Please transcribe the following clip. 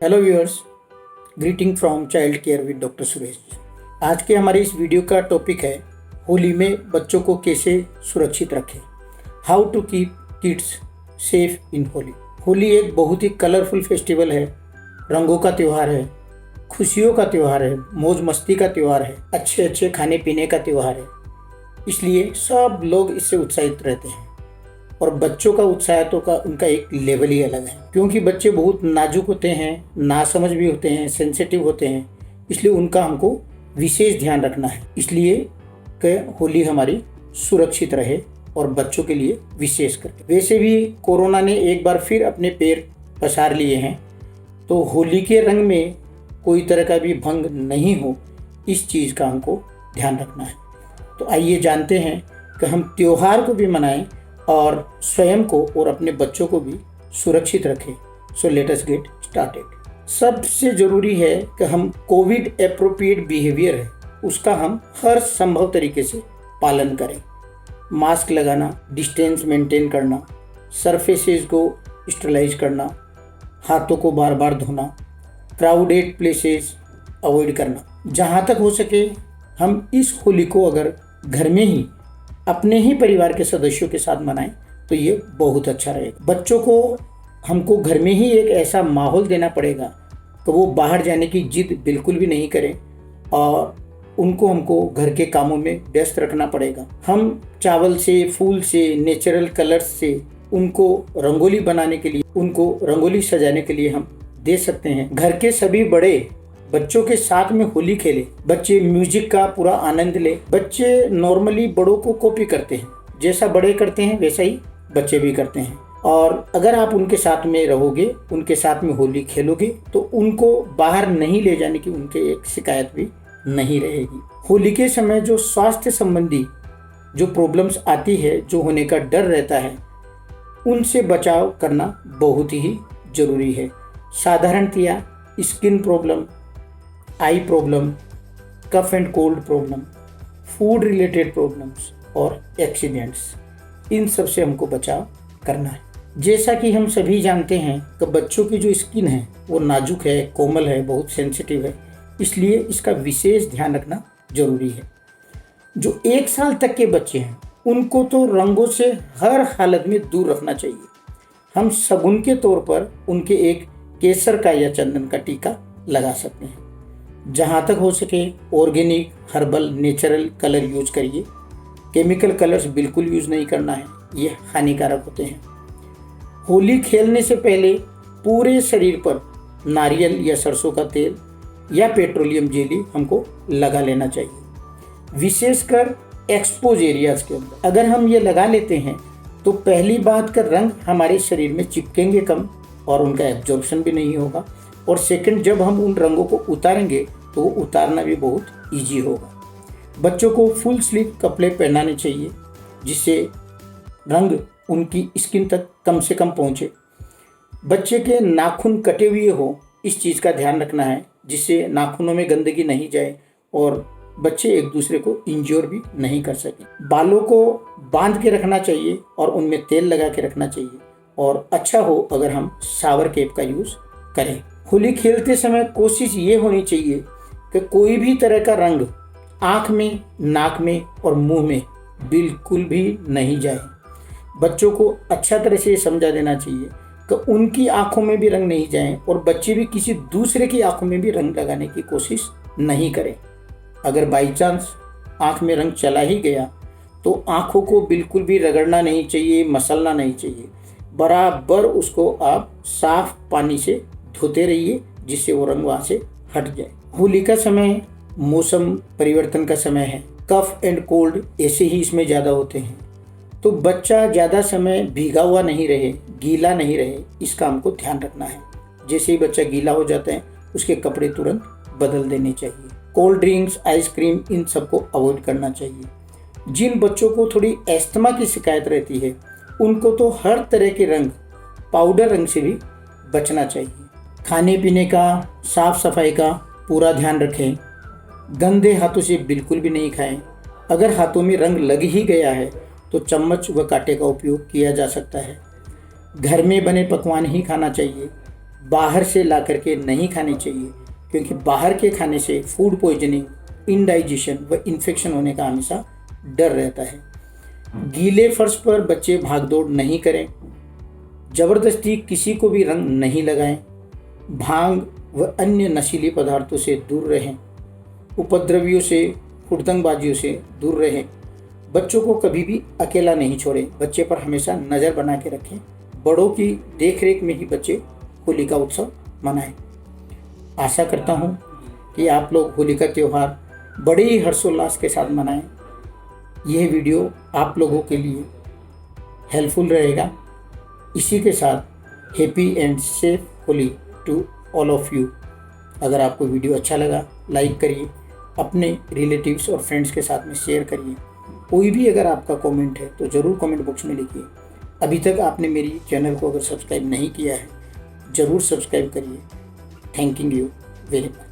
Hello viewers, greeting from child care with doctor Suresh. आज के हमारे इस वीडियो का टॉपिक है होली में बच्चों को कैसे सुरक्षित रखें। How to keep kids safe in Holi. Holi एक बहुत ही कलरफुल फेस्टिवल है, रंगों का त्यौहार है, खुशियों का त्यौहार है, मौज मस्ती का त्यौहार है, अच्छे अच्छे खाने पीने का त्यौहार है। इसलिए सब लोग इससे उत्साहित रहते हैं और बच्चों का उत्साह तो का उनका एक लेवल ही अलग है, क्योंकि बच्चे बहुत नाजुक होते हैं, नासमझ भी होते हैं, सेंसिटिव होते हैं। इसलिए उनका हमको विशेष ध्यान रखना है, इसलिए कि होली हमारी सुरक्षित रहे और बच्चों के लिए विशेष करके। वैसे भी कोरोना ने एक बार फिर अपने पैर पसार लिए हैं, तो होली के रंग में कोई तरह का भी भंग नहीं हो, इस चीज़ का हमको ध्यान रखना है। तो आइए जानते हैं कि हम त्यौहार को भी मनाएं और स्वयं को और अपने बच्चों को भी सुरक्षित रखें। So let us get started. सबसे ज़रूरी है कि हम कोविड एप्रोप्रिएट बिहेवियर है उसका हम हर संभव तरीके से पालन करें। मास्क लगाना, डिस्टेंस मेंटेन करना, सरफेसेस को स्टरलाइज करना, हाथों को बार बार धोना, क्राउडेड प्लेसेस अवॉइड करना। जहाँ तक हो सके हम इस होली को अगर घर में ही अपने ही परिवार के सदस्यों के साथ मनाएं तो ये बहुत अच्छा रहेगा। बच्चों को हमको घर में ही एक ऐसा माहौल देना पड़ेगा कि वो बाहर जाने की जिद बिल्कुल भी नहीं करें और उनको हमको घर के कामों में व्यस्त रखना पड़ेगा। हम चावल से, फूल से, नेचुरल कलर्स से उनको रंगोली बनाने के लिए, उनको रंगोली सजाने के लिए हम दे सकते हैं। घर के सभी बड़े बच्चों के साथ में होली खेले, बच्चे म्यूजिक का पूरा आनंद ले। बच्चे नॉर्मली बड़ों को कॉपी करते हैं, जैसा बड़े करते हैं वैसा ही बच्चे भी करते हैं। और अगर आप उनके साथ में रहोगे, उनके साथ में होली खेलोगे तो उनको बाहर नहीं ले जाने की उनके एक शिकायत भी नहीं रहेगी। होली के समय जो स्वास्थ्य संबंधी जो प्रॉब्लम्स आती है, जो होने का डर रहता है, उनसे बचाव करना बहुत ही जरूरी है। साधारणतया skin problem, eye problem, cough and cold problem, food related problems और एक्सीडेंट्स, इन सब से हमको बचाव करना है। जैसा कि हम सभी जानते हैं कि बच्चों की जो स्किन है वो नाजुक है, कोमल है, बहुत सेंसिटिव है, इसलिए इसका विशेष ध्यान रखना जरूरी है। जो 1 साल तक के बच्चे हैं उनको तो रंगों से हर हालत में दूर रखना चाहिए। हम शगुन के तौर पर उनके एक केसर का या चंदन का टीका लगा सकते हैं। जहाँ तक हो सके organic, herbal, natural colour use करिए। केमिकल कलर्स बिल्कुल यूज़ नहीं करना है, ये हानिकारक होते हैं। होली खेलने से पहले पूरे शरीर पर नारियल या सरसों का तेल या पेट्रोलियम जेली हमको लगा लेना चाहिए, विशेषकर एक्सपोज एरियाज के अंदर। अगर हम ये लगा लेते हैं तो पहली बात का रंग हमारे शरीर में चिपकेंगे कम और उनका एब्जॉर्प्शन भी नहीं होगा, और सेकंड जब हम उन रंगों को उतारेंगे तो उतारना भी बहुत इजी होगा। बच्चों को फुल स्लीव कपड़े पहनाने चाहिए जिससे रंग उनकी स्किन तक कम से कम पहुँचे। बच्चे के नाखून कटे हुए हो, इस चीज़ का ध्यान रखना है जिससे नाखूनों में गंदगी नहीं जाए और बच्चे एक दूसरे को इंज्योर भी नहीं कर सके। बालों को बांध के रखना चाहिए और उनमें तेल लगा के रखना चाहिए, और अच्छा हो अगर हम शावर कैप का यूज़ करें। होली खेलते समय कोशिश ये होनी चाहिए कि कोई भी तरह का रंग आँख में, नाक में और मुंह में बिल्कुल भी नहीं जाए। बच्चों को अच्छा तरह से समझा देना चाहिए कि उनकी आँखों में भी रंग नहीं जाए और बच्चे भी किसी दूसरे की आँखों में भी रंग लगाने की कोशिश नहीं करें। अगर बाई चांस आँख में रंग चला ही गया तो आँखों को बिल्कुल भी रगड़ना नहीं चाहिए, मसलना नहीं चाहिए। बराबर उसको आप साफ पानी से धोते रहिए जिससे वो रंग वहाँ से हट जाए। होली का समय मौसम परिवर्तन का समय है, कफ एंड कोल्ड ऐसे ही इसमें ज़्यादा होते हैं, तो बच्चा ज़्यादा समय भीगा हुआ नहीं रहे, गीला नहीं रहे, इसका हमको ध्यान रखना है। जैसे ही बच्चा गीला हो जाता है उसके कपड़े तुरंत बदल देने चाहिए। कोल्ड ड्रिंक्स, आइसक्रीम, इन सबको अवॉइड करना चाहिए। जिन बच्चों को थोड़ी एस्थमा की शिकायत रहती है उनको तो हर तरह के रंग, पाउडर रंग से भी बचना चाहिए। खाने पीने का, साफ सफाई का पूरा ध्यान रखें। गंदे हाथों से बिल्कुल भी नहीं खाएं। अगर हाथों में रंग लग ही गया है तो चम्मच व कांटे का उपयोग किया जा सकता है। घर में बने पकवान ही खाना चाहिए। बाहर से ला करके नहीं खाने चाहिए, क्योंकि बाहर के खाने से फूड पॉइजनिंग, इंडाइजेशन व इन्फेक्शन होने का हमेशा डर रहता है। गीले फर्श पर बच्चे भागदौड़ नहीं करें। ज़बरदस्ती किसी को भी रंग नहीं लगाएं। भांग व अन्य नशीले पदार्थों से दूर रहें। उपद्रवियों से, हुड़दंगबाजियों से दूर रहें। बच्चों को कभी भी अकेला नहीं छोड़ें। बच्चे पर हमेशा नज़र बना के रखें। बड़ों की देखरेख में ही बच्चे होली का उत्सव मनाएं। आशा करता हूँ कि आप लोग होली का त्यौहार बड़े ही हर्षोल्लास के साथ मनाएं। यह वीडियो आप लोगों के लिए हेल्पफुल रहेगा। इसी के साथ happy and safe Holi to all of you. अगर आपको वीडियो अच्छा लगा, लाइक करिए, अपने रिलेटिव्स और फ्रेंड्स के साथ में शेयर करिए। कोई भी अगर आपका कमेंट है तो ज़रूर कमेंट बॉक्स में लिखिए। अभी तक आपने मेरी चैनल को अगर सब्सक्राइब नहीं किया है, ज़रूर सब्सक्राइब करिए। Thank you very much.